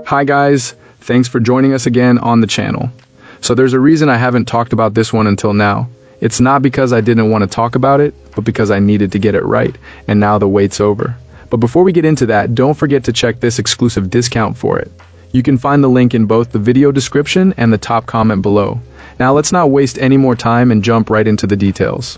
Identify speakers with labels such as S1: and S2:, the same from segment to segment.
S1: Hi guys, thanks for joining us again on the channel. So there's a reason I haven't talked about this one until now. It's not because I didn't want to talk about it, but because I needed to get it right, and now the wait's over. But before we get into that, don't forget to check this exclusive discount for it. You can find the link in both the video description and the top comment below. Now let's not waste any more time and jump right into the details.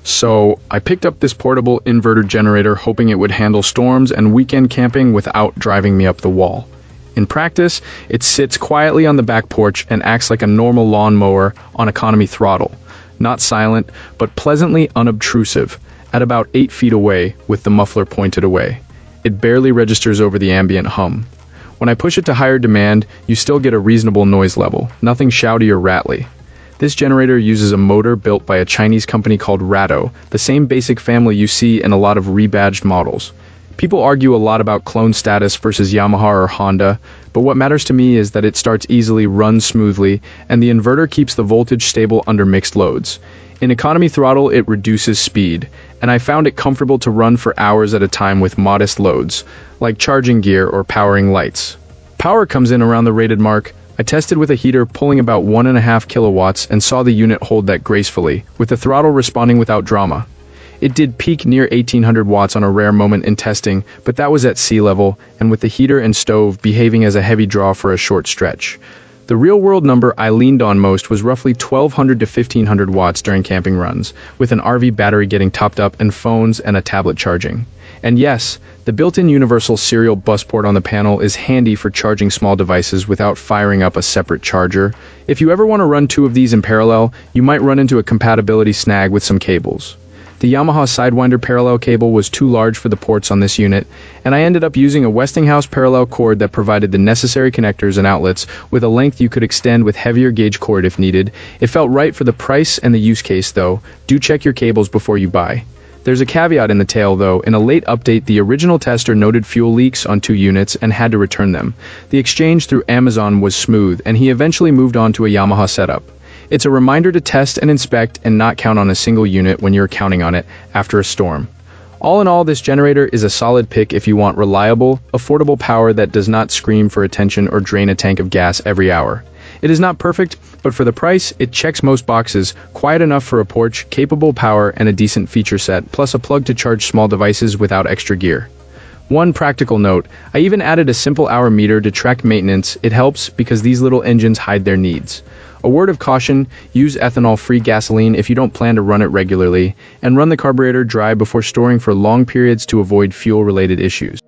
S1: So, I picked up this portable inverter generator hoping it would handle storms and weekend camping without driving me up the wall. In practice, it sits quietly on the back porch and acts like a normal lawnmower on economy throttle. Not silent, but pleasantly unobtrusive, at about 8 feet away with the muffler pointed away. It barely registers over the ambient hum. When I push it to higher demand, you still get a reasonable noise level, nothing shouty or rattly. This generator uses a motor built by a Chinese company called Ratto, the same basic family you see in a lot of rebadged models. People argue a lot about clone status versus Yamaha or Honda, but what matters to me is that it starts easily, runs smoothly, and the inverter keeps the voltage stable under mixed loads. In economy throttle, it reduces speed, and I found it comfortable to run for hours at a time with modest loads, like charging gear or powering lights. Power comes in around the rated mark. I tested with a heater pulling about 1.5 kilowatts and saw the unit hold that gracefully, with the throttle responding without drama. It did peak near 1800 watts on a rare moment in testing, but that was at sea level, and with the heater and stove behaving as a heavy draw for a short stretch. The real-world number I leaned on most was roughly 1200 to 1500 watts during camping runs, with an RV battery getting topped up and phones and a tablet charging. And yes, the built-in universal serial bus port on the panel is handy for charging small devices without firing up a separate charger. If you ever want to run two of these in parallel, you might run into a compatibility snag with some cables. The Yamaha Sidewinder parallel cable was too large for the ports on this unit, and I ended up using a Westinghouse parallel cord that provided the necessary connectors and outlets with a length you could extend with heavier gauge cord if needed. It felt right for the price and the use case though. Do check your cables before you buy. There's a caveat in the tail though. In a late update, the original tester noted fuel leaks on 2 units and had to return them. The exchange through Amazon was smooth, and he eventually moved on to a Yamaha setup. It's a reminder to test and inspect and not count on a single unit when you're counting on it after a storm. All in all, this generator is a solid pick if you want reliable, affordable power that does not scream for attention or drain a tank of gas every hour. It is not perfect, but for the price, it checks most boxes, quiet enough for a porch, capable power, and a decent feature set, plus a plug to charge small devices without extra gear. One practical note, I even added a simple hour meter to track maintenance. It helps because these little engines hide their needs. A word of caution, use ethanol-free gasoline if you don't plan to run it regularly, and run the carburetor dry before storing for long periods to avoid fuel-related issues.